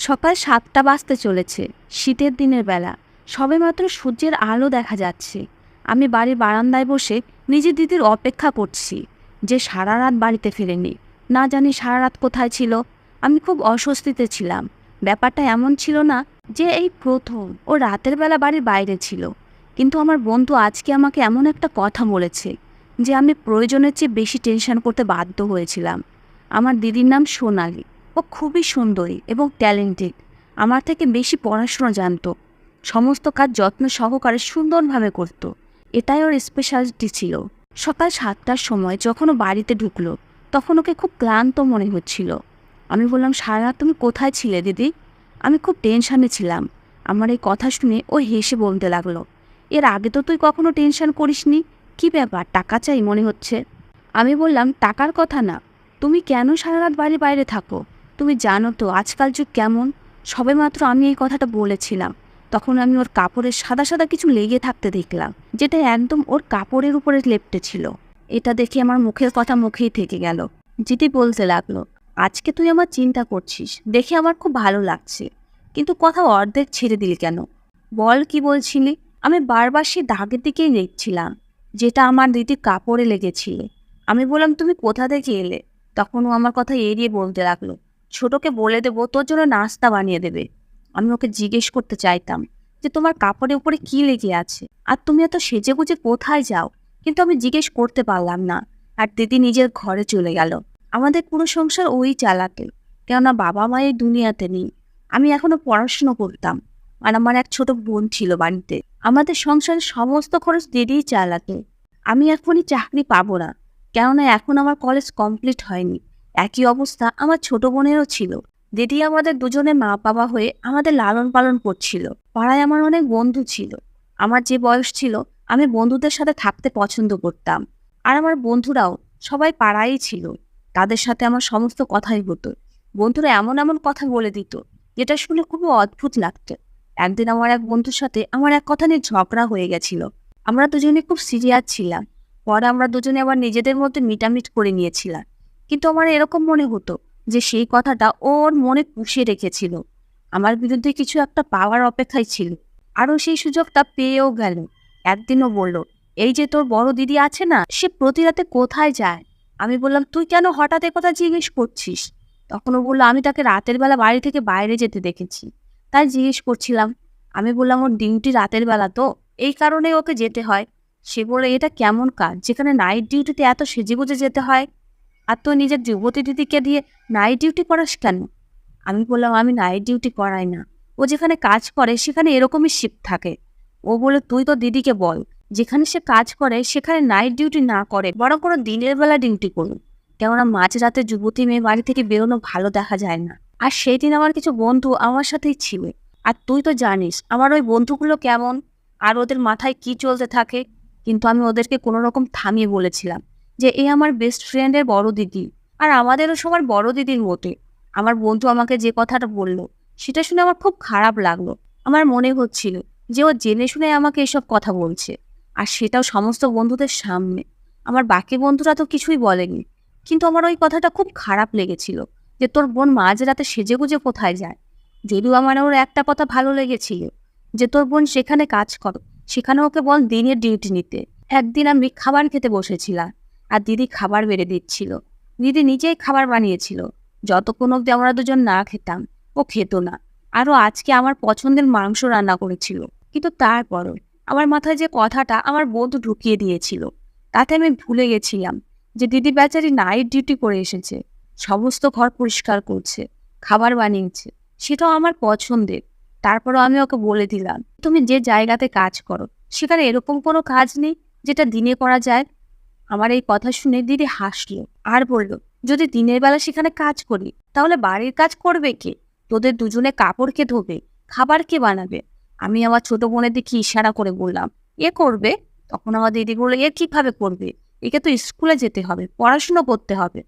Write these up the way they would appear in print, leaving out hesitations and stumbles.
সকাল ৭টা বাজতে চলেছে। শীতের দিনের বেলা, সবেমাত্র সূর্যের আলো দেখা যাচ্ছে। আমি বাড়ির বারান্দায় বসে নিজের দিদির অপেক্ষা করছি, যে সারা রাত বাড়িতে ফেরেনি। না জানি সারা রাত কোথায় ছিল। আমি খুব অস্বস্তিতে ছিলাম। ব্যাপারটা এমন ছিল না যে এই প্রথম ও রাতের বেলা বাড়ির বাইরে ছিল, কিন্তু আমার বন্ধু আজকে আমাকে এমন একটা কথা বলেছে যে আমি প্রয়োজনের চেয়ে বেশি টেনশন করতে বাধ্য হয়েছিলাম। আমার দিদির নাম সোনালি। ও খুবই সুন্দরী এবং ট্যালেন্টেড। আমার থেকে বেশি পড়াশোনা জানতো। সমস্ত কাজ যত্ন সহকারে সুন্দরভাবে করত। এটাই ওর স্পেশালিটি ছিল। সকাল ৭টার সময় যখন ও বাড়িতে ঢুকলো, তখন ওকে খুব ক্লান্ত মনে হচ্ছিল। আমি বললাম, সারা রাত তুমি কোথায় ছিলে দিদি? আমি খুব টেনশানে ছিলাম। আমার এই কথা শুনে ও হেসে বলতে লাগলো, এর আগে তো তুই কখনো টেনশন করিসনি। কি ব্যাপার, টাকা চাই মনে হচ্ছে? আমি বললাম, টাকার কথা না, তুমি কেন সারা রাত বাড়ির বাইরে থাকো? তুমি জানো তো আজকাল যুগ কেমন। সবেমাত্র আমি এই কথাটা বলেছিলাম, তখন আমি ওর কাপড়ের সাদা সাদা কিছু লেগে থাকতে দেখলাম, যেটা একদম ওর কাপড়ের উপরে লেপ্টে ছিল। এটা দেখে আমার মুখের কথা মুখেই থেকে গেল। জিতি বলতে লাগলো, আজকে তুই আমার চিন্তা করছিস দেখে আমার খুব ভালো লাগছে, কিন্তু কথা অর্ধেক ছেড়ে দিলি কেন? বল, কি বলছিলি? আমি বারবার সেই দাগের দিকেই দেখছিলাম, যেটা আমার দিদির কাপড়ে লেগেছিল। আমি বললাম, তুমি কোথা থেকে এলে? তখন ও আমার কথা এড়িয়ে বলতে লাগলো, ছোটকে বলে দেবো তোর জন্য নাস্তা বানিয়ে দেবে। আমি ওকে জিজ্ঞেস করতে চাইতাম যে তোমার কাপড়ের উপরে কি লেগে আছে, আর তুমি এত সেজে গুজে কোথায় যাও, কিন্তু আমি জিজ্ঞেস করতে পারলাম না। আর দিদি নিজের ঘরে চলে গেল। আমাদের পুরো সংসার ওই চালাতে, কেননা বাবা মা এই দুনিয়াতে নেই। আমি এখনো পড়াশুনো করতাম, আর আমার এক ছোট বোন ছিল বাড়িতে। আমাদের সংসারের সমস্ত খরচ দিদিই চালাতো। আমি এখনই চাকরি পাবো না, কেননা এখন আমার কলেজ কমপ্লিট হয়নি। একই অবস্থা আমার ছোট বোনেরও ছিল। দিদি আমাদের দুজনের মা বাবা হয়ে আমাদের লালন পালন করছিল। পাড়ায় আমার অনেক বন্ধু ছিল। আমার যে বয়স ছিল, আমি বন্ধুদের সাথে থাকতে পছন্দ করতাম। আর আমার বন্ধুরাও সবাই পাড়ায়ই ছিল। তাদের সাথে আমার সমস্ত কথাই হতো। বন্ধুরা এমন এমন কথা বলে দিত, যেটা শুনে খুবই অদ্ভুত লাগতো। একদিন আমার এক বন্ধুর সাথে আমার এক কথা নিয়ে ঝগড়া হয়ে গেছিল। আমরা দুজনে খুব সিরিয়াস ছিলাম। পরে আমরা দুজনে আবার নিজেদের মধ্যে মিটামিট করে নিয়েছিলাম। কিন্তু আমার এরকম মনে হতো যে সেই কথাটা ওর মনে পুষে রেখেছিল, আমার বিরুদ্ধে কিছু একটা পাওয়ার অপেক্ষায় ছিল। আরও সেই সুযোগটা পেয়েও গেল। একদিনও বলল, এই যে তোর বড় দিদি আছে না, সে প্রতি রাতে কোথায় যায়? আমি বললাম, তুই কেন হঠাৎ কথা জিজ্ঞেস করছিস? তখনও বললো, আমি তাকে রাতের বেলা বাড়ি থেকে বাইরে যেতে দেখেছি, তাই জিজ্ঞেস করছিলাম। আমি বললাম, ওর ডিউটি রাতের বেলা তো, এই কারণে ওকে যেতে হয়। সে বলে, এটা কেমন কাজ যেখানে নাইট ডিউটিতে এত সেজেগুজে যেতে হয়? আর তুই নিজের যুবতী দিদিকে দিয়ে নাইট ডিউটি করাস কেন? আমি বললাম, আমি নাইট ডিউটি করাই না, ও যেখানে কাজ করে সেখানে এরকমই শিফট থাকে। ও বলে, তুই তো দিদিকে বল যেখানে সে কাজ করে সেখানে নাইট ডিউটি না করে বরং কোনো দিনের বেলা ডিউটি করুন, কেননা মাঝরাতে যুবতী মেয়ে বাড়ি থেকে বেরোনো ভালো দেখা যায় না। আর সেই দিন আমার কিছু বন্ধু আমার সাথেই ছিল। আর তুই তো জানিস আমার ওই বন্ধুগুলো কেমন, আর ওদের মাথায় কি চলতে থাকে। কিন্তু আমি ওদেরকে কোনো রকম থামিয়ে বলেছিলাম যে এ আমার বেস্ট ফ্রেন্ডের বড় দিদি, আর আমাদেরও সবার বড় দিদির মতে। আমার বন্ধু আমাকে যে কথাটা বলল, সেটা শুনে আমার খুব খারাপ লাগলো। আমার মনে হচ্ছিল যে ও জেনে শুনে আমাকে এসব কথা বলছে, আর সেটাও সমস্ত বন্ধুদের সামনে। আমার বাকি বন্ধুরা তো কিছুই বলেনি, কিন্তু আমার ওই কথাটা খুব খারাপ লেগেছিল যে তোর বোন মাঝরাতে সেজেগুজে কোথায় যায়। যদিও আমার ওর একটা কথা ভালো লেগেছিল, যে তোর বোন সেখানে কাজ করো, সেখানে ওকে বল দিনের ডিউটি নিতে। একদিন আমি খাবার খেতে বসেছিলাম, আর দিদি খাবার বেড়ে দিচ্ছিল। দিদি নিজেই খাবার বানিয়েছিল। যতক্ষণ অব্দি আমরা দুজন না খেতাম, ও খেত না। আরও আজকে আমার পছন্দের মাংস রান্না করেছিল। কিন্তু তারপরও আমার মাথায় যে কথাটা আমার বন্ধু ঢুকিয়ে দিয়েছিল, তাতে আমি ভুলে গেছিলাম যে দিদি বেচারি নাইট ডিউটি করে এসেছে, সমস্ত ঘর পরিষ্কার করছে, খাবার বানিয়েছে, সেটাও আমার পছন্দের। তারপরও আমি ওকে বলে দিলাম, তুমি যে জায়গাতে কাজ করো সেখানে এরকম কোনো কাজ নেই যেটা দিনে করা যায়। আমার এই কথা শুনে দিদি হাসলো আর বলল, যদি দিনের বেলা সেখানে কাজ করি তাহলে বাড়ির কাজ করবে কে? তোদের দুজনে কাপড় কে ধোবে, খাবার কে বানাবে? আমি আমার ছোট বোনের দিকে ইশারা করে বললাম, এ করবে। তখন আমার দিদি বললো, এ কিভাবে করবে? একে তো স্কুলে যেতে হবে, পড়াশুনো করতে হবে।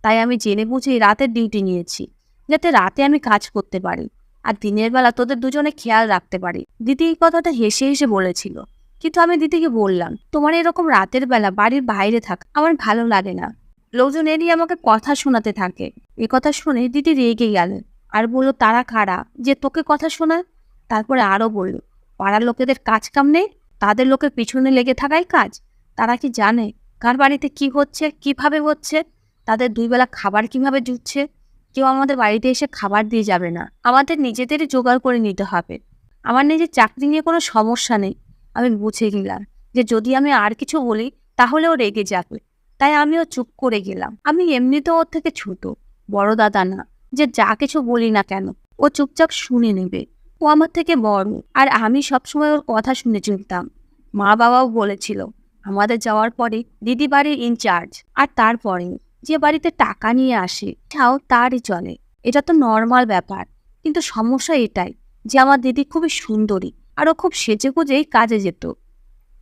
তাই আমি জেনে বুঝে রাতের ডিউটি নিয়েছি, যাতে রাতে আমি কাজ করতে পারি, আর দিনের বেলা তোদের দুজনে খেয়াল রাখতে পারি। দিদি এই কথাটা হেসে হেসে বলেছিল। কিন্তু আমি দিদিকে বললাম, তোমার এরকম রাতের বেলা বাড়ির বাইরে থাক আমার ভালো লাগে না। লোকজন এড়িয়ে আমাকে কথা শোনাতে থাকে। এ কথা শুনে দিদি রেগে গেলেন। আর বলল তারা কারা যে তোকে কথা শোনায়। তারপরে আরও বলল, পাড়ার লোকেদের কাজ কাম নেই, তাদের লোকের পিছনে লেগে থাকাই কাজ। তারা কি জানে কার বাড়িতে কি হচ্ছে, কিভাবে হচ্ছে, তাদের 2 বেলা খাবার কিভাবে জুটছে? কেউ আমাদের বাড়িতে এসে খাবার দিয়ে যাবে না, আমাদের নিজেদেরই জোগাড় করে নিতে হবে। আমার নিজের চাকরি নিয়ে কোনো সমস্যা নেই। আমি বুঝে গেলাম যে যদি আমি আর কিছু বলি তাহলে ও রেগে যাবে, তাই আমিও চুপ করে গেলাম। আমি এমনিতেও ওর থেকে ছোট, বড় দাদা না যে যা কিছু বলি না কেন ও চুপচাপ শুনে নেবে। ও আমার থেকে বড়, আর আমি সবসময় ওর কথা শুনে চলতাম। মা বাবাও বলেছিল আমাদের যাওয়ার পরে দিদি বাড়ির ইনচার্জ, আর তারপরে যে বাড়িতে টাকা নিয়ে আসে তাও তারই চলে। এটা তো নর্মাল ব্যাপার, কিন্তু সমস্যা এটাই যে আমার দিদি খুবই সুন্দরী, আর ও খুব সেজে গুজেই কাজে যেত।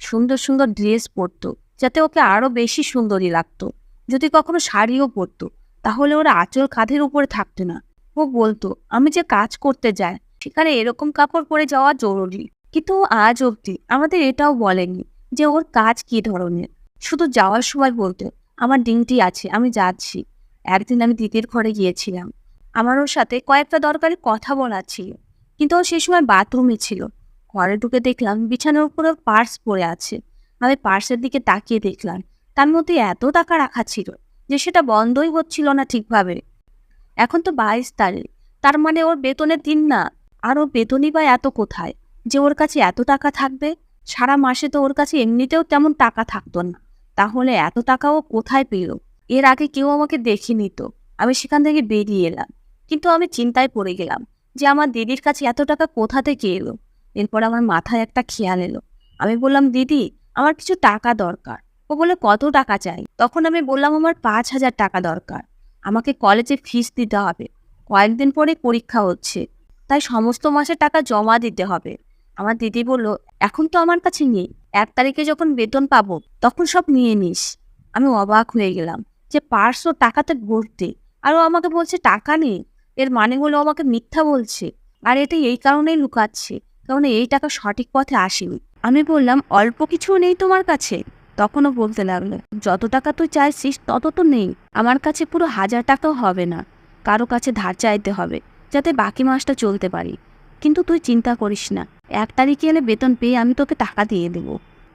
সুন্দর সুন্দর ড্রেস পরতো যাতে ওকে আরো বেশি সুন্দরী লাগতো। যদি কখনো শাড়িও পরতো তাহলে ওরা আঁচল কাঁধের উপরে থাকতো না। ও বলতো আমি যে কাজ করতে যাই সেখানে এরকম কাপড় পরে যাওয়া জরুরি। কিন্তু ও আজ অবধি আমাদের এটাও বলেনি যে ওর কাজ কি ধরনের। শুধু যাওয়ার সময় বলতো আমার ডিউটি আছে, আমি যাচ্ছি। একদিন আমি দিদির ঘরে গিয়েছিলাম, আমার ওর সাথে কয়েকটা দরকারি কথা বলার ছিল, কিন্তু ও সেই সময় বাথরুমে ছিল। ঘরে ঢুকে দেখলাম বিছানার উপর ওর পার্স পড়ে আছে। আমি পার্সের দিকে তাকিয়ে দেখলাম তার মধ্যে এত টাকা রাখা ছিল যে সেটা বন্ধই হচ্ছিল না ঠিকভাবে। এখন তো 22 তারিখ, তার মানে ওর বেতনের দিন না। আর ওর বেতনই বা এত কোথায় যে ওর কাছে এত টাকা থাকবে? সারা মাসে তো ওর কাছে এমনিতেও তেমন টাকা থাকতো না, তাহলে এত টাকা ও কোথায় পেল? এর আগে কেউ আমাকে দেখেনি তো। আমি সেখান থেকে বেরিয়ে এলাম, কিন্তু আমি চিন্তায় পড়ে গেলাম যে আমার দিদির কাছে এত টাকা কোথা থেকে এলো। এরপর আমার মাথায় একটা খেয়াল এলো। আমি বললাম, দিদি আমার কিছু টাকা দরকার। ও বলে, কত টাকা চাই? তখন আমি বললাম আমার 5,000 টাকা দরকার। আমাকে কলেজে ফিস দিতে হবে, কয়েকদিন পরে পরীক্ষা হচ্ছে, তাই সমস্ত মাসে টাকা জমা দিতে হবে। আমার দিদি বলল, এখন তো আমার কাছে নেই, 1 তারিখে যখন বেতন পাবো তখন সব নিয়ে নিস। আমি অবাক হয়ে গেলাম যে পার্স ও টাকাতে ভর্তি, আর ও আমাকে বলছে টাকা নেই। এর মানে হলো আমাকে মিথ্যা বলছে, আর এটা এই কারণেই লুকাচ্ছে কারণ এই টাকা সঠিক পথে আসেনি। আমি বললাম, অল্প কিছু নেই তোমার কাছে? তখনও বলতে লাগলো, যত টাকা তুই চাইছিস তত তো নেই, আমার কাছে পুরো 1000 টাকাও হবে না, কারো কাছে ধার চাইতে হবে যাতে বাকি মাসটা চলতে পারি। কিন্তু তুই চিন্তা করিস না, 1 তারিখে এলে বেতন পেয়ে আমি তোকে টাকা দিয়ে দেব।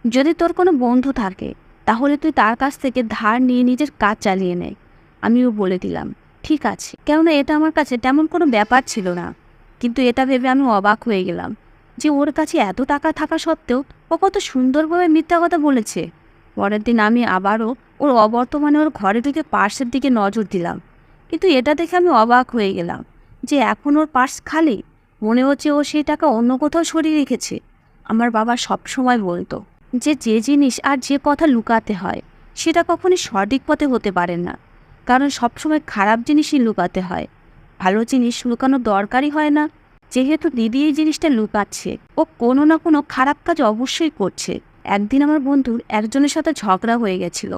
যদি তোর কোনো বন্ধু থাকে তাহলে তুই তার কাছ থেকে ধার নিয়ে নিজের কাজ চালিয়ে নে। আমিও বলে দিলাম, ঠিক আছে, কেননা এটা আমার কাছে তেমন কোনো ব্যাপার ছিল না। কিন্তু এটা ভেবে আমি অবাক হয়ে গেলাম যে ওর কাছে এত টাকা থাকা সত্ত্বেও ও কত সুন্দরভাবে মিথ্যা কথা বলেছে। পরের দিন আমি আবারও ওর অবর্তমানে ওর ঘরে ঢুকে পার্সের দিকে নজর দিলাম, কিন্তু এটা দেখে আমি অবাক হয়ে গেলাম যে এখন ওর পার্স খালি। মনে হচ্ছে ও সেই টাকা অন্য কোথাও সরিয়ে রেখেছে। আমার বাবা সব সময় বলতো যে যে জিনিস আর যে কথা লুকাতে হয় সেটা কখনই সঠিক পথে হতে পারে না, কারণ সবসময় খারাপ জিনিসই লুকাতে হয়, ভালো জিনিস লুকানোর দরকারই হয় না। যেহেতু দিদি এই জিনিসটা লুকাচ্ছে, ও কোনো না কোনো খারাপ কাজ অবশ্যই করছে। একদিন আমার বন্ধুর একজনের সাথে ঝগড়া হয়ে গেছিল।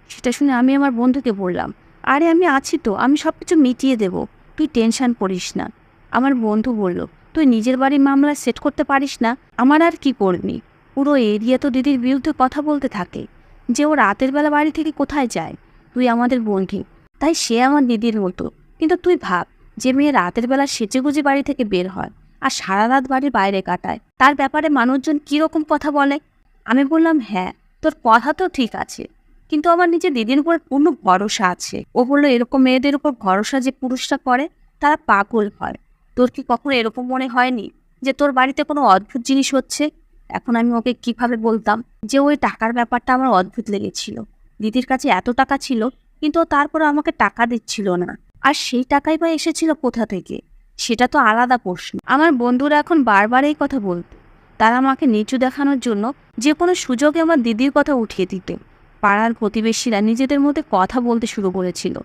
সেটা শুনে আমি আমার বন্ধুকে বললাম, আরে আমি আছি তো, আমি সব কিছু মিটিয়ে দেব, তুই টেনশন করিস না। আমার বন্ধু বলল, তুই নিজের বাড়ির মামলা সেট করতে পারিস না, আমার আর কি করবি? পুরো এরিয়া তো দিদির বিরুদ্ধে কথা বলতে থাকে যে ও রাতের বেলা বাড়ি থেকে কোথায় যায়। তুই আমাদের বন্ধু, তাই সে আমার দিদির মতো। কিন্তু তুই ভাব, যে মেয়ে রাতের বেলা সেচেগুজে বাড়ি থেকে বের হয় আর সারা রাত বাড়ির বাইরে কাটায়, তার ব্যাপারে মানুষজন কীরকম কথা বলে। আমি বললাম, হ্যাঁ তোর কথা তো ঠিক আছে, কিন্তু আমার নিজের দিদির উপর পূর্ণ ভরসা আছে। ও বললো, এরকম মেয়েদের উপর ভরসা যে পুরুষরা করে তারা পাগল হয়। তোর কি কখনো এরকম মনে হয়নি যে তোর বাড়িতে কোনো অদ্ভুত জিনিস হচ্ছে? এখন আমি ওকে কিভাবে বলতাম যে ওই টাকার ব্যাপারটা আমার অদ্ভুত লেগেছিল। দিদির কাছে এত টাকা ছিল কিন্তু ও তারপরে আমাকে টাকা দিচ্ছিল না, আর সেই টাকাই বা এসেছিল কোথা থেকে? সেটা তো আলাদা প্রশ্ন। আমার বন্ধুরা এখন বারবার এই কথা বলতো, তারা আমাকে নিচু দেখানোর জন্য যে কোনো সুযোগে আমার দিদির কথা উঠিয়ে দিত। পাড়ার প্রতিবেশীরা নিজেদের মধ্যে কথা বলতে শুরু করেছিল।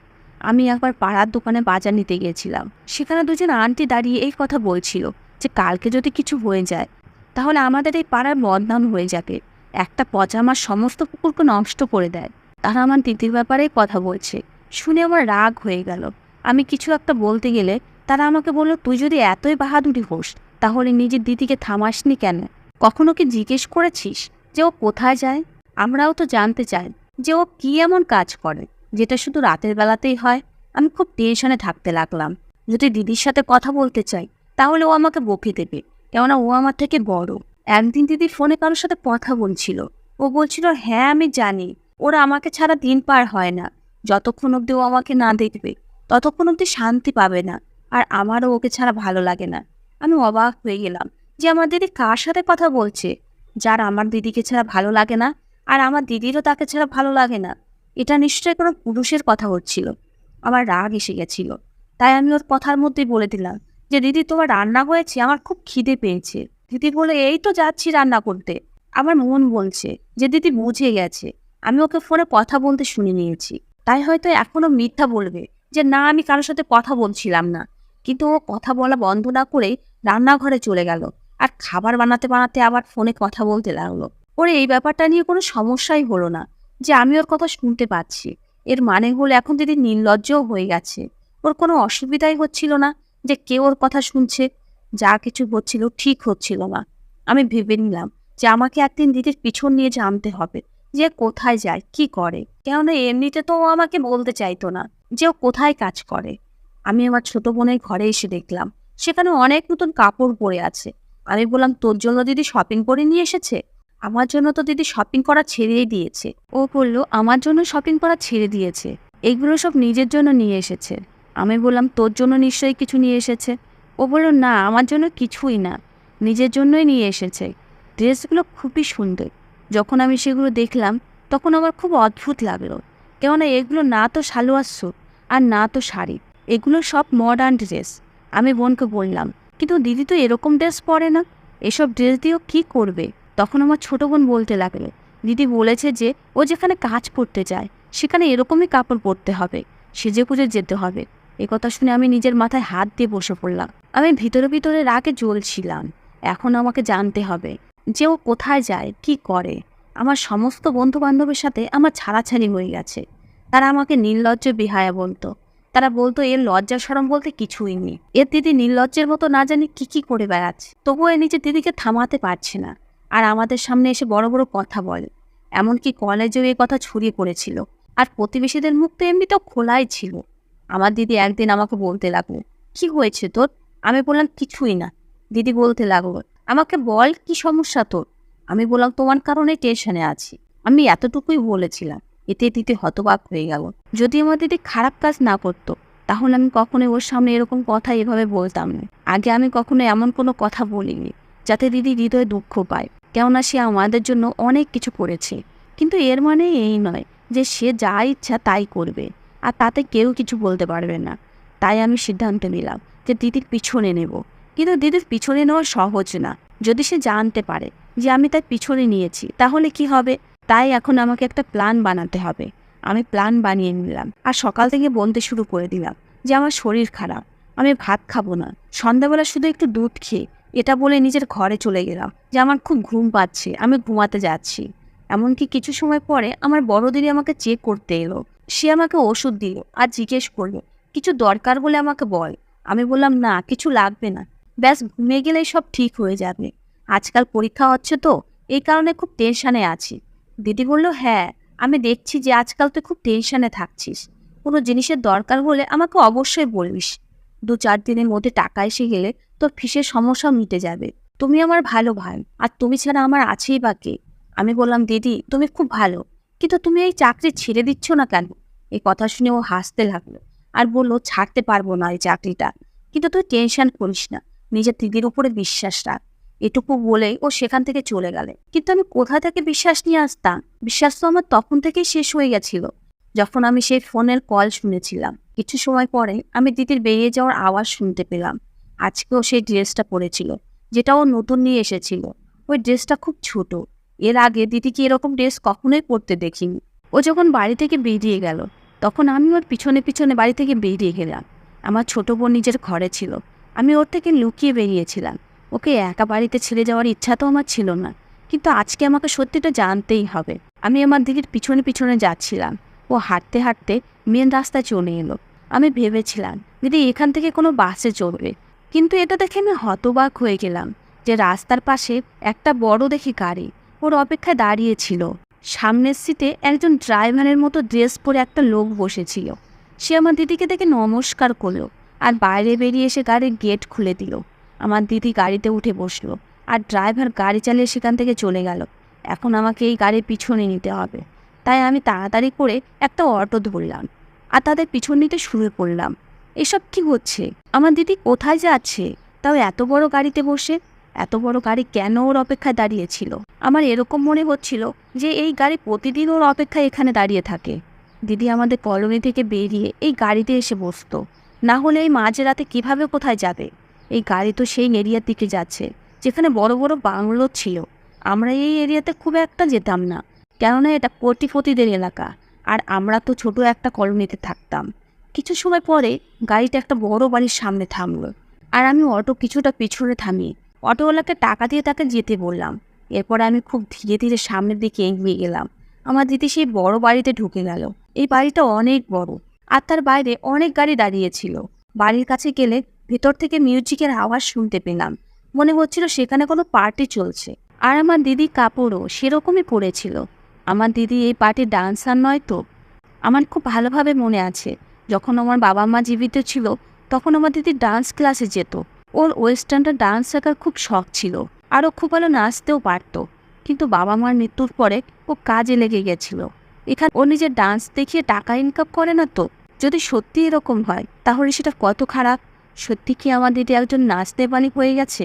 আমি একবার পাড়ার দোকানে বাজার নিতে গিয়েছিলাম, সেখানে দুজন আন্টি দাঁড়িয়ে এই কথা বলছিল যে কালকে যদি কিছু হয়ে যায় তাহলে আমাদের এই পাড়ার বদনাম হয়ে যাবে, একটা পচা মাছ সমস্ত পুকুরকে নষ্ট করে দেয়। তারা আমার দিদির ব্যাপারেই কথা বলছে। শুনে আমার রাগ হয়ে গেল। আমি কিছু একটা বলতে গেলে তারা আমাকে বলল, তুই যদি এতই বাহাদুরি হোস তাহলে নিজের দিদিকে থামাসনি কেন? কখনো কি জিজ্ঞেস করেছিস যে ও কোথায় যায়? আমরাও তো জানতে চাই যে ও কি এমন কাজ করে যেটা শুধু রাতের বেলাতেই হয়। আমি খুব টেনশনে থাকতে লাগলাম। যদি দিদির সাথে কথা বলতে চাই তাহলে ও আমাকে বকে দেবে, কেননা ও আমার থেকে বড়। একদিন দিদি ফোনে কারোর সাথে কথা বলছিল, ও বলছিল হ্যাঁ আমি জানি, ওরা আমাকে ছাড়া দিন পার হয় না, যতক্ষণ অব্দি ও আমাকে না দেখবে ততক্ষণ অব্দি শান্তি পাবে না, আর আমারও ওকে ছাড়া ভালো লাগে না। আমি অবাক হয়ে গেলাম যে আমার দিদি কার সাথে কথা বলছে, যার আমার দিদিকে ছাড়া ভালো লাগে না, আর আমার দিদিরও তাকে ছাড়া ভালো লাগে না। এটা নিশ্চয়ই কোনো পুরুষের কথা হচ্ছিল। আমার রাগ এসে গেছিল, তাই আমি ওর কথার মধ্যেই বলে দিলাম যে দিদি তোমার রান্না হয়েছে, আমার খুব খিদে পেয়েছে। দিদি বলে এই তো যাচ্ছি রান্না করতে। আমার মন বলছে যে দিদি বুঝে গেছে, আমি ওকে ফোনে কথা বলতে শুনে নিয়েছি, তাই হয়তো এখনো মিথ্যা বলবে যে না আমি কারোর সাথে কথা বলছিলাম না। কিন্তু ও কথা বলা বন্ধ না করেই রান্নাঘরে চলে গেল, আর খাবার বানাতে বানাতে আবার ফোনে কথা বলতে লাগলো। ওর এই ব্যাপারটা নিয়ে কোনো সমস্যাই হলো না যে আমি ওর কথা শুনতে পাচ্ছি। এর মানে হলো এখন দিদি নির্লজ্জও হয়ে গেছে। ওর কোনো অসুবিধাই হচ্ছিল না যে কেউ ওর কথা শুনছে। যা কিছু হচ্ছিল ঠিক হচ্ছিল না। আমি ভেবে নিলাম যে আমাকে একদিন দিদির পিছন নিয়ে জানতে হবে যে কোথায় যায়, কি করে। কেননা এমনিতে তো ও আমাকে বলতে চাইতো না যে ও কোথায় কাজ করে। আমি আমার ছোট বোনের ঘরে এসে দেখলাম সেখানে অনেক নতুন কাপড় পরে আছে। আমি বললাম তোর জন্য দিদি শপিং করে নিয়ে এসেছে? আমার জন্য তো দিদি শপিং করা ছেড়েই দিয়েছে। ও বলল আমার জন্য শপিং করা ছেড়ে দিয়েছে, এগুলো সব নিজের জন্য নিয়ে এসেছে। আমি বললাম তোর জন্য নিশ্চয়ই কিছু নিয়ে এসেছে। ও বলল না আমার জন্য কিছুই না, নিজের জন্যই নিয়ে এসেছে। ড্রেসগুলো খুবই সুন্দর। যখন আমি সেগুলো দেখলাম তখন আমার খুব অদ্ভুত লাগলো, কেননা এগুলো না তো সালোয়ার স্যুট আর না তো শাড়ি, এগুলো সব মডার্ন ড্রেস। আমি বোনকে বললাম কিন্তু দিদি তো এরকম ড্রেস পরে না, এসব ড্রেস দিয়েও কী করবে? তখন আমার ছোট বোন বলতে লাগলো দিদি বলেছে যে ও যেখানে কাজ করতে যায় সেখানে এরকমই কাপড় পরতে হবে, সেজে গুজে যেতে হবে। এ কথা শুনে আমি নিজের মাথায় হাত দিয়ে বসে পড়লাম। আমি ভিতরে ভিতরে রাগে জ্বলছিলাম। এখন আমাকে জানতে হবে যে ও কোথায় যায়, কি করে। আমার সমস্ত বন্ধু বান্ধবের সাথে আমার ছাড়াছাড়ি হয়ে গেছে। তারা আমাকে নির্লজ্জ বেহায়া বলতো। তারা বলতো এর লজ্জা শরম বলতে কিছুই নেই, এর দিদি নির্লজ্জের মতো না জানি কি করে বেড়াচ্ছে। তবুও এ নিজের দিদিকে থামাতে পারছে না, আর আমাদের সামনে এসে বড় বড় কথা বলে। এমনকি কলেজেও এই কথা ছড়িয়ে পড়েছিল, আর প্রতিবেশীদের মুখ তো এমনিতেও খোলাই ছিল। আমার দিদি একদিন আমাকে বলতে লাগলো কি হয়েছে তোর? আমি বললাম কিছুই না। দিদি বলতে লাগলো আমাকে বল কি সমস্যা তোর? আমি বললাম তোমার কারণে টেনশনে আছি। আমি এতটুকুই বলেছিলাম। এতে দিদি হতবাক হয়ে গেল। যদি আমার দিদি খারাপ কাজ না করতো তাহলে আমি কখনোই ওর সামনে এরকম কথা এভাবে বলতাম না। আগে আমি কখনো এমন কোনো কথা বলিনি যাতে দিদি হৃদয়ে দুঃখ পায়, কেননা সে আমাদের জন্য অনেক কিছু করেছে। কিন্তু এর মানে এই নয় যে সে যা ইচ্ছা তাই করবে আর তাতে কেউ কিছু বলতে পারবে না। তাই আমি সিদ্ধান্ত নিলাম যে দিদির পিছনে নেব। কিন্তু দিদির পিছনে নেওয়া সহজ না। যদি সে জানতে পারে যে আমি তার পিছনে নিয়েছি তাহলে কি হবে? তাই এখন আমাকে একটা প্ল্যান বানাতে হবে। আমি প্ল্যান বানিয়ে নিলাম আর সকাল থেকে বলতে শুরু করে দিলাম যে আমার শরীর খারাপ, আমি ভাত খাবো না, সন্ধ্যাবেলা শুধু একটু দুধ খেয়ে এটা বলে নিজের ঘরে চলে গেলাম যে আমার খুব ঘুম পাচ্ছে, আমি ঘুমাতে যাচ্ছি। এমনকি কিছু সময় পরে আমার বড় দিদি আমাকে চেক করতে এলো। সে আমাকে ওষুধ দিল আর জিজ্ঞেস করলো কিছু দরকার বলে আমাকে বল। আমি বললাম না কিছু লাগবে না, ব্যাস ঘুমিয়ে গেলেই সব ঠিক হয়ে যাবে। আজকাল পরীক্ষা হচ্ছে তো এই কারণে খুব টেনশানে আছি। দিদি বলল হ্যাঁ আমি দেখছি যে আজকাল তুই খুব টেনশানে থাকছিস, কোনো জিনিসের দরকার হলে আমাকে অবশ্যই বলবিস। 2-4 দিনের মধ্যে টাকা এসে গেলে তোর ফিসের সমস্যা মিটে যাবে। তুমি আমার ভালো ভাই, আর তুমি ছাড়া আমার আছেই বা কে? আমি বললাম দিদি তুমি খুব ভালো, কিন্তু তুমি এই চাকরি ছেড়ে দিচ্ছ না কেন? এই কথা শুনে ও হাসতে লাগলো আর বললো ছাড়তে পারবো না এই চাকরিটা, কিন্তু তুই টেনশন করিস না, নিজের দিদির উপরে বিশ্বাস রাখ। এটুকু বলেই ও সেখান থেকে চলে গেলে। কিন্তু আমি কোথা থেকে বিশ্বাস নিয়ে আসতাম? বিশ্বাস তো আমার তখন থেকেই শেষ হয়ে গেছিল যখন আমি সেই ফোনের কল শুনেছিলাম। কিছু সময় পরে আমি দিদির বেরিয়ে যাওয়ার আওয়াজ শুনতে পেলাম। আজকেও সেই ড্রেসটা পরেছিল যেটা ও নতুন নিয়ে এসেছিল। ওই ড্রেসটা খুব ছোট। এর আগে দিদিকে এরকম ড্রেস কখনোই পরতে দেখিনি। ও যখন বাড়ি থেকে বেরিয়ে গেল তখন আমি ওর পিছনে পিছনে বাড়ি থেকে বেরিয়ে গেলাম। আমার ছোট বোন নিজের ঘরে ছিল, আমি ওর থেকে লুকিয়ে বেরিয়েছিলাম। ওকে একা বাড়িতে ছেড়ে যাওয়ার ইচ্ছা তো আমার ছিল না, কিন্তু আজকে আমাকে সত্যিটা জানতেই হবে। আমি আমার দিদির পিছনে পিছনে যাচ্ছিলাম। ও হাঁটতে হাঁটতে মেন রাস্তায় চলে এলো। আমি ভেবেছিলাম দিদি এখান থেকে কোনো বাসে চড়বে, কিন্তু এটা দেখে আমি হতবাক হয়ে গেলাম যে রাস্তার পাশে একটা বড় দেখি গাড়ি ওর অপেক্ষায় দাঁড়িয়েছিল। সামনের সিটে একজন ড্রাইভারের মতো ড্রেস পরে একটা লোক বসেছিল। সে আমার দিদিকে দেখে নমস্কার করলো আর বাইরে বেরিয়ে এসে গাড়ির গেট খুলে দিল। আমার দিদি গাড়িতে উঠে বসলো আর ড্রাইভার গাড়ি চালিয়ে সেখান থেকে চলে গেল। এখন আমাকে এই গাড়ির পিছনে নিতে হবে, তাই আমি তাড়াতাড়ি করে একটা অটো ধরলাম আর তাদের পিছন নিতে শুরু করলাম। এসব কি হচ্ছে? আমার দিদি কোথায় যাচ্ছে, তাও এত বড় গাড়িতে বসে? এত বড় গাড়ি কেন ওর অপেক্ষায় দাঁড়িয়েছিল? আমার এরকম মনে হচ্ছিল যে এই গাড়ি প্রতিদিন ওর অপেক্ষায় এখানে দাঁড়িয়ে থাকে। দিদি আমাদের কলোনি থেকে বেরিয়ে এই গাড়িতে এসে বসতো, না হলে এই মাঝরাতে কিভাবে কোথায় যাবে? এই গাড়ি তো সেই এরিয়ার দিকে যাচ্ছে যেখানে বড় বড় বাংলো ছিল। আমরা এই এরিয়াতে খুব একটা যেতাম না, কেননা এটা কোটিপতিদের এলাকা, আর আমরা তো ছোট একটা কলোনিতে থাকতাম। কিছু সময় পরে গাড়িটা একটা বড় বাড়ির সামনে থামলো, আর আমি অটো কিছুটা পিছনে থামিয়ে অটোওয়ালাকে টাকা দিয়ে তাকে যেতে বললাম। এরপরে আমি খুব ধীরে ধীরে সামনের দিকে এগিয়ে গেলাম। আমার দিদি সেই বড় বাড়িতে ঢুকে গেল। এই বাড়িটা অনেক বড়, আর তার বাইরে অনেক গাড়ি দাঁড়িয়েছিল। বাড়ির কাছে গেলে ভেতর থেকে মিউজিকের আওয়াজ শুনতে পেলাম। মনে হচ্ছিল সেখানে কোনো পার্টি চলছে, আর আমার দিদি কাপড়ও সেরকমই পরেছিল। আমার দিদি এই পার্টির ডান্সার নয় তো? আমার খুব ভালোভাবে মনে আছে, যখন আমার বাবা মা জীবিত ছিল তখন আমার দিদি ডান্স ক্লাসে যেত। ওর ওয়েস্টার্নটা ডান্স শেখার খুব শখ ছিল, আরও খুব ভালো নাচতেও পারতো। কিন্তু বাবা মার মৃত্যুর পরে ও কাজে লেগে গেছিল। এখানে ও নিজের ডান্স দেখিয়ে টাকা ইনকাম করে না তো? যদি সত্যি এরকম হয় তাহলে সেটা কত খারাপ। সত্যি কি আমার দিদি একজন নাচতে বানি হয়ে গেছে,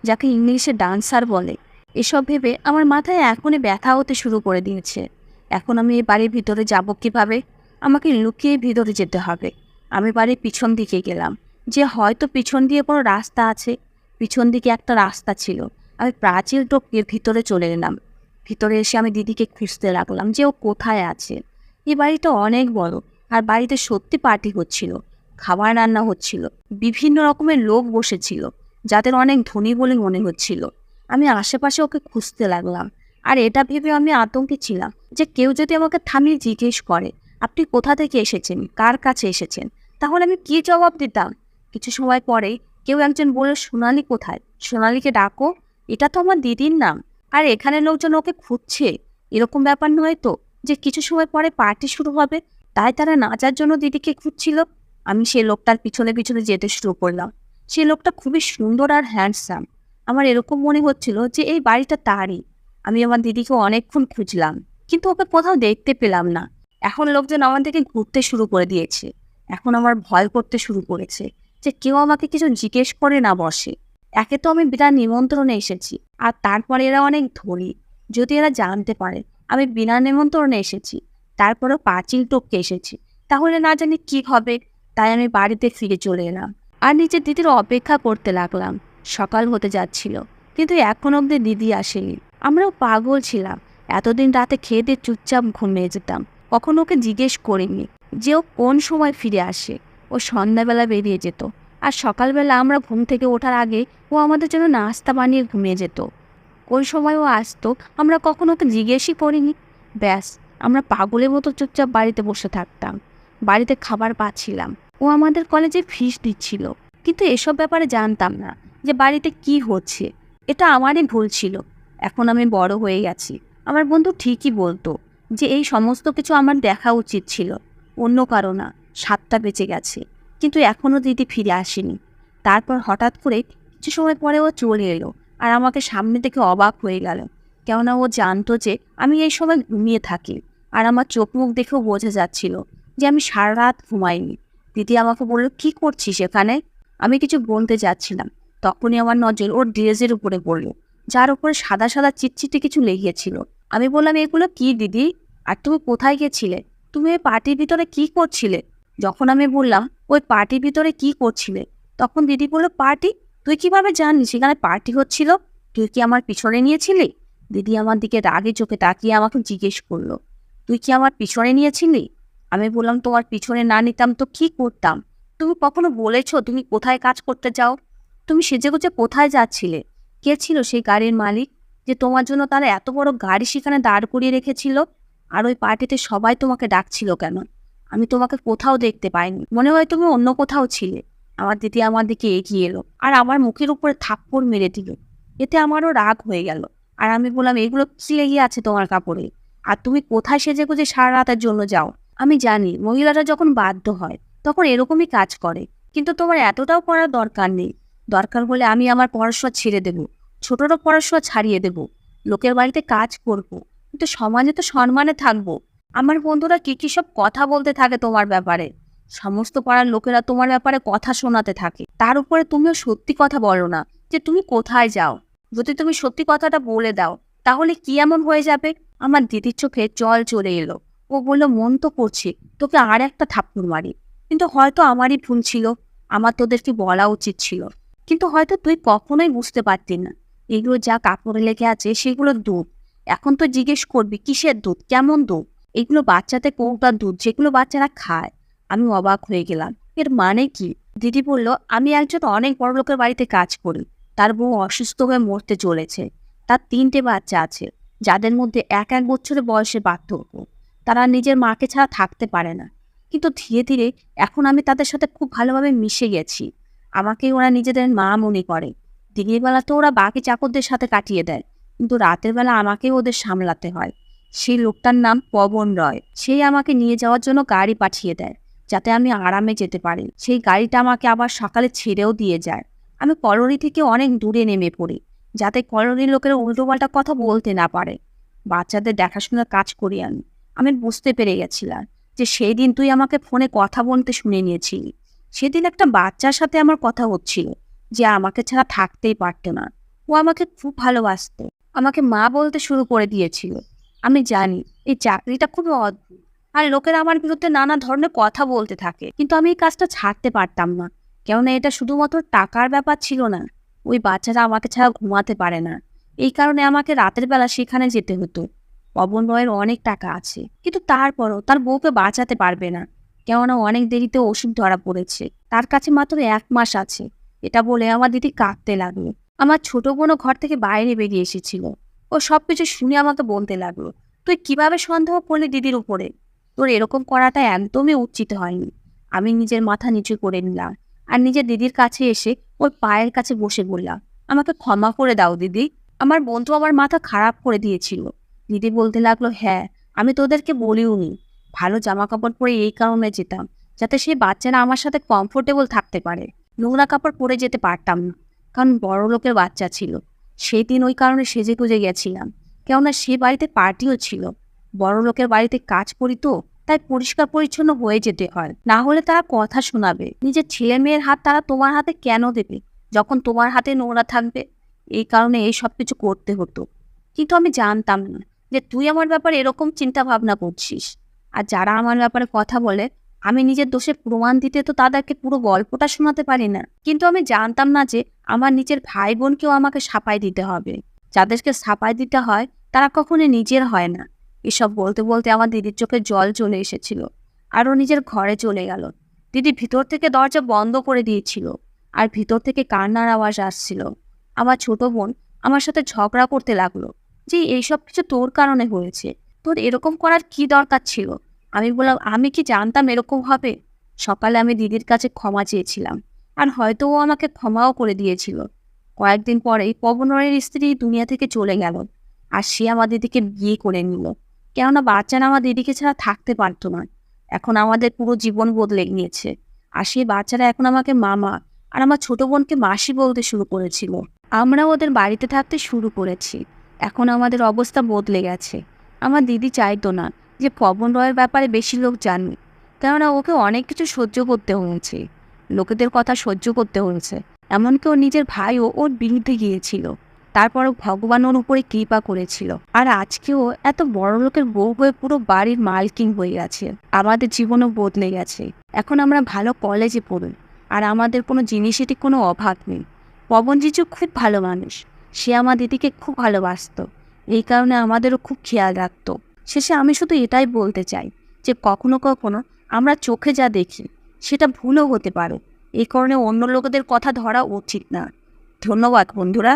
যাকে ইংলিশে ডান্সার বলে? এসব ভেবে আমার মাথায় এখনই ব্যথা হতে শুরু করে দিয়েছে। এখন আমি এই বাড়ির ভিতরে যাব কিভাবে? আমাকে লুকিয়ে ভিতরে যেতে হবে। আমি বাড়ির পিছন দিকে গেলাম, যে হয়তো পিছন দিয়ে কোনো রাস্তা আছে। পিছন দিকে একটা রাস্তা ছিল। আমি প্রাচীর টপকে ভিতরে চলে এলাম। ভিতরে এসে আমি দিদিকে খুঁজতে লাগলাম যে ও কোথায় আছে। এই বাড়িটা অনেক বড়, আর বাড়িতে সত্যি পার্টি হচ্ছিল, খাবার রান্না হচ্ছিল, বিভিন্ন রকমের লোক বসেছিল যাদের অনেক ধনী বলে মনে হচ্ছিল। আমি আশেপাশে ওকে খুঁজতে লাগলাম, আর এটা ভেবে আমি আতঙ্কে ছিলাম যে কেউ যদি আমাকে থামিয়ে জিজ্ঞেস করে, আপনি কোথা থেকে এসেছেন, কার কাছে এসেছেন, তাহলে আমি কি জবাব দিতাম? কিছু সময় পরে কেউ একজন বলল, সোনালি কোথায়? সোনালিকে ডাকো, এটা তো আমার দিদির নাম। আর এখানে লোকজন ওকে খুঁজছে। এরকম ব্যাপার নয় তো যে কিছু সময় পরে পার্টি শুরু হবে, তাই তারা নাচার জন্য দিদিকে খুঁজছিল? আমি সেই লোকটার পিছনে পিছনে যেতে শুরু করলাম। সেই লোকটা খুবই সুন্দর আর হ্যান্ডসাম। আমার এরকম মনে হচ্ছিল যে এই বাড়িটা তারই। আমি আমার দিদিকে অনেকক্ষণ খুঁজলাম, কিন্তু ওকে কোথাও দেখতে পেলাম না। এখন লোকজন আমার দিকে ঘুরতে শুরু করে দিয়েছে। এখন আমার ভয় করতে শুরু করেছে যে কেউ আমাকে কিছু জিজ্ঞেস করে না বসে। একে তো আমি বিনা নিমন্ত্রণে এসেছি, আর তারপরে এরা অনেক ধনী। যদি এরা জানতে পারে আমি বিনা নিমন্ত্রণে এসেছি, তারপরেও পাঁচিল টপকে এসেছি, তাহলে না জানি কি হবে। তাই আমি বাড়িতে ফিরে চলে এলাম আর নিজের দিদির অপেক্ষা করতে লাগলাম। সকাল হতে যাচ্ছিল, কিন্তু এখন অবধি দিদি আসেনি। আমরাও পাগল ছিলাম। এতদিন রাতে খেয়ে দিয়ে চুপচাপ ঘুমিয়ে যেতাম, কখনো ওকে জিজ্ঞেস করিনি যে ও কোন সময় ফিরে আসে। ও সন্ধ্যাবেলা বেরিয়ে যেত, আর সকালবেলা আমরা ঘুম থেকে ওঠার আগে ও আমাদের জন্য নাস্তা বানিয়ে ঘুমিয়ে যেত। ওই সময় ও আসতো, আমরা কখনো ওকে জিজ্ঞেসই করিনি। ব্যাস, আমরা পাগলের মতো চুপচাপ বাড়িতে বসে থাকতাম। বাড়িতে খাবার পাচ্ছিলাম, ও আমাদের কলেজে ফিস দিচ্ছিল, কিন্তু এসব ব্যাপারে জানতাম না যে বাড়িতে কি হচ্ছে। এটা আমারই ভুল ছিল। এখন আমি বড় হয়ে গেছি। আমার বন্ধু ঠিকই বলতো যে এই সমস্ত কিছু আমার দেখা উচিত ছিল, অন্য কারো না। 7টা বেঁচে গেছে, কিন্তু এখনও দিদি ফিরে আসেনি। তারপর হঠাৎ করে কিছু সময় পরে ও চলে এলো, আর আমাকে সামনে থেকে অবাক হয়ে গেল। কেননা ও জানতো যে আমি এই সময় ঘুমিয়ে থাকি, আর আমার চোখ মুখ দেখেও বোঝা যাচ্ছিল যে আমি সারা রাত ঘুমাইনি। দিদি আমাকে বলল, কি করছিস এখানে? আমি কিছু বলতে যাচ্ছিলাম, তখনই আমার নজর ওর ড্রেসের উপরে পড়ল, যার উপরে সাদা সাদা চিটচিটে কিছু লেগেছিল। আমি বললাম, এগুলো কি দিদি? আর তুমি কোথায় গেছিলে? তুমি ওই পার্টির ভিতরে কি করছিলে? যখন আমি বললাম ওই পার্টির ভিতরে কি করছিলে, তখন দিদি বলল, পার্টি? তুই কিভাবে জানলি সেখানে পার্টি হচ্ছিল? তুই কি আমার পিছনে নিয়েছিলি? দিদি আমার দিকে রাগে চোখে তাকিয়ে আমাকে জিজ্ঞেস করলো, তুই কি আমার পিছনে নিয়েছিলি? আমি বললাম, তোমার পিছনে না নিতাম তো কি করতাম? তুমি কখনো বলেছো তুমি কোথায় কাজ করতে যাও? তুমি সেজেগুজে কোথায় যাচ্ছিলে? কে ছিল সেই গাড়ির মালিক যে তোমার জন্য তারা এত বড় গাড়ি সেখানে দাঁড় করিয়ে রেখেছিল? আর ওই পার্টিতে সবাই তোমাকে ডাকছিল কেন? আমি তোমাকে কোথাও দেখতে পাইনি, মনে হয় তুমি অন্য কোথাও ছিলে। আমার দিদি আমার দিকে এগিয়ে এলো আর আমার মুখের উপরে থাপ্পড় মেরে দিল। এতে আমারও রাগ হয়ে গেল, আর আমি বললাম, এগুলো কি লেগে আছে তোমার কাপড়ে? আর তুমি কোথায় সেজেগুজে সারা রাতের জন্য যাও? আমি জানি মহিলারা যখন বাধ্য হয় তখন এরকমই কাজ করে, কিন্তু তোমার এতটাও করার দরকার নেই। দরকার হলে আমি আমার পড়াশোনা ছেড়ে দেব, ছোটরও পড়াশোনা ছাড়িয়ে দেব, লোকের বাড়িতে কাজ করব, কিন্তু সমাজে তো সম্মানে থাকবো। আমার বন্ধুরা কি কি সব কথা বলতে থাকে তোমার ব্যাপারে, সমস্ত পাড়ার লোকেরা তোমার ব্যাপারে কথা শোনাতে থাকে। তার উপরে তুমিও সত্যি কথা বলো না যে তুমি কোথায় যাও। যদি তুমি সত্যি কথাটা বলে দাও তাহলে কি এমন হয়ে যাবে? আমার দিদির চোখে জল চলে এলো। ও বলল, মন তো করছি তোকে আর একটা থাপ্পড় মারি, কিন্তু হয়তো আমারই ভুল ছিল, আমার তোদেরকে বলা উচিত ছিল। কিন্তু হয়তো তুই কখনোই বুঝতে পারতি না এগুলো যা কাপড়ে লেগে আছে সেগুলো দুধ। এখন তো জিজ্ঞেস করবি কিসের দুধ, কেমন দুধ? এগুলো বাচ্চাদের কৌটার দুধ, যেগুলো বাচ্চারা খায়। আমি অবাক হয়ে গেলাম, এর মানে কি? দিদি বলল, আমি একজন অনেক বড় লোকের বাড়িতে কাজ করি। তার বউ অসুস্থ হয়ে মরতে চলেছে। তার 3টে বাচ্চা আছে, যাদের মধ্যে এক এক বছরের বয়সে পার্থক্য। তারা নিজের মাকে ছাড়া থাকতে পারে না। কিন্তু ধীরে ধীরে এখন আমি তাদের সাথে খুব ভালোভাবে মিশে গেছি। আমাকে ওরা নিজেদের মা মনে করে। দিনের বেলা তো ওরা বাকি চাকরদের সাথে কাটিয়ে দেয়, কিন্তু রাতের বেলা আমাকেই ওদের সামলাতে হয়। সেই লোকটার নাম পবন রয়। সেই আমাকে নিয়ে যাওয়ার জন্য গাড়ি পাঠিয়ে দেয়, যাতে আমি আরামে যেতে পারি। সেই গাড়িটা আমাকে আবার সকালে ছেড়েও দিয়ে যায়। আমি কলোনি থেকে অনেক দূরে নেমে পড়ি, যাতে কলোনির লোকেরা উল্টোপাল্টা কথা বলতে না পারে। বাচ্চাদের দেখাশোনার কাজ করি আমি। আমি বুঝতে পেরে গেছিলাম যে সেই দিন তুই আমাকে ফোনে কথা বলতে শুনে নিয়েছিলি। সেদিন একটা বাচ্চার সাথে আমার কথা হচ্ছিল, যে আমাকে ছাড়া থাকতেই পারতো না। ও আমাকে খুব ভালোবাসতো, আমাকে মা বলতে শুরু করে দিয়েছিল। আমি জানি এই চাকরিটা খুবই অদ্ভুত, আর লোকেরা আমার বিরুদ্ধে নানা ধরনের কথা বলতে থাকে, কিন্তু আমি এই কাজটা ছাড়তে পারতাম না। কেননা এটা শুধুমাত্র টাকার ব্যাপার ছিল না। ওই বাচ্চারা আমাকে ছাড়া ঘুমাতে পারে না, এই কারণে আমাকে রাতের বেলা সেখানে যেতে হতো। পবন রয়ের অনেক টাকা আছে, কিন্তু তারপরও তার বউকে বাঁচাতে পারবে না, কেননা অনেক দেরিতে ওষুধ ধরা পড়েছে। তার কাছে মাত্র 1 মাস আছে। এটা বলে আমার দিদি কাঁদতে লাগলো। আমার ছোট বোনও ঘর থেকে বাইরে বেরিয়ে এসেছিল। ও সবকিছু শুনে আমাকে বলতে লাগলো, তুই কিভাবে সন্দেহ করলি দিদির উপরে? তোর এরকম করাটা একদমই উচিত হয়নি। আমি নিজের মাথা নিচু করে নিলাম, আর নিজের দিদির কাছে এসে ওর পায়ের কাছে বসে বললাম, আমাকে ক্ষমা করে দাও দিদি। আমার বন্ধু আমার মাথা খারাপ করে দিয়েছিল। দিদি বলতে লাগলো, হ্যাঁ, আমি তোদেরকে বলিওনি। ভালো জামা কাপড় পরে এই কারণে যেতাম, যাতে সেই বাচ্চারা আমার সাথে কমফোর্টেবল থাকতে পারে। নোংরা কাপড় পরে যেতে পারতাম না, কারণ বড় লোকের বাচ্চা ছিল। সেই দিন ওই কারণে সেজে গুজে গেছিলাম, কেননা সে বাড়িতে পার্টিও ছিল। বড় লোকের বাড়িতে কাজ করি তো, তাই পরিষ্কার পরিচ্ছন্ন হয়ে যেতে হয়, না হলে তারা কথা শোনাবে। নিজের ছেলে মেয়ের হাত তারা তোমার হাতে কেন দেবে, যখন তোমার হাতে নোংরা থাকবে? এই কারণে এই সব কিছু করতে হতো। কিন্তু আমি জানতাম না যে তুই আমার ব্যাপারে এরকম চিন্তা ভাবনা করছিস। আর যারা আমার ব্যাপারে কথা বলে, আমি নিজের দোষের প্রমাণ দিতে তো তাদেরকে পুরো গল্পটা শোনাতে পারি না। কিন্তু আমি জানতাম না যে আমার নিজের ভাই বোনকেও আমাকে সাফাই দিতে হবে। যাদেরকে সাফাই দিতে হয় তারা কখনো নিজের হয় না। এসব বলতে বলতে আমার দিদির চোখে জল চলে এসেছিল, আর ও নিজের ঘরে চলে গেল। দিদি ভিতর থেকে দরজা বন্ধ করে দিয়েছিল, আর ভিতর থেকে কান্নার আওয়াজ আসছিল। আমার ছোট বোন আমার সাথে ঝগড়া করতে লাগলো যে এইসব কিছু তোর কারণে হয়েছে, তোর এরকম করার কি দরকার ছিল? আমি বললাম, আমি কি জানতাম এরকম হবে? সকালে আমি দিদির কাছে ক্ষমা চেয়েছিলাম, আর হয়তো ও আমাকে ক্ষমাও করে দিয়েছিল। কয়েকদিন পরেই পবনের স্ত্রী দুনিয়া থেকে চলে গেল, আর সে আমার দিদিকে বিয়ে করে নিল। কেননা বাচ্চারা আমার দিদিকে ছাড়া থাকতে পারতো না। এখন আমাদের পুরো জীবন বদলে গিয়েছে, আর সেই বাচ্চারা এখন আমাকে মামা আর আমার ছোট বোনকে মাসি বলতে শুরু করেছিল। আমরা ওদের বাড়িতে থাকতে শুরু করেছি। এখন আমাদের অবস্থা বদলে গেছে। আমার দিদি চাইতো না যে পবন রয়ের ব্যাপারে বেশি লোক জানুক, কেননা ওকে অনেক কিছু সহ্য করতে হয়েছে, লোকেদের কথা সহ্য করতে হয়েছে। এমনকি ওর নিজের ভাইও ওর বিরুদ্ধে গিয়েছিল, তারপরও ভগবান ওর উপরে কৃপা করেছিল। আর আজকেও এত বড় লোকের বউ হয়ে পুরো বাড়ির মালকিন হয়ে গেছে। আমাদের জীবনও বদলে গেছে। এখন আমরা ভালো কলেজে পড়ি, আর আমাদের কোনো জিনিসেরই কোনো অভাব নেই। পবন জিজু খুব ভালো মানুষ। সে আমার দিদিকে খুব ভালোবাসতো, এই কারণে আমাদেরও খুব খেয়াল রাখতো। শেষে আমি শুধু এটাই বলতে চাই যে কখনো কখনো আমরা চোখে যা দেখি সেটা ভুলও হতে পারে। এই কারণে অন্য লোকেদের কথা ধরা উচিত না। ধন্যবাদ বন্ধুরা।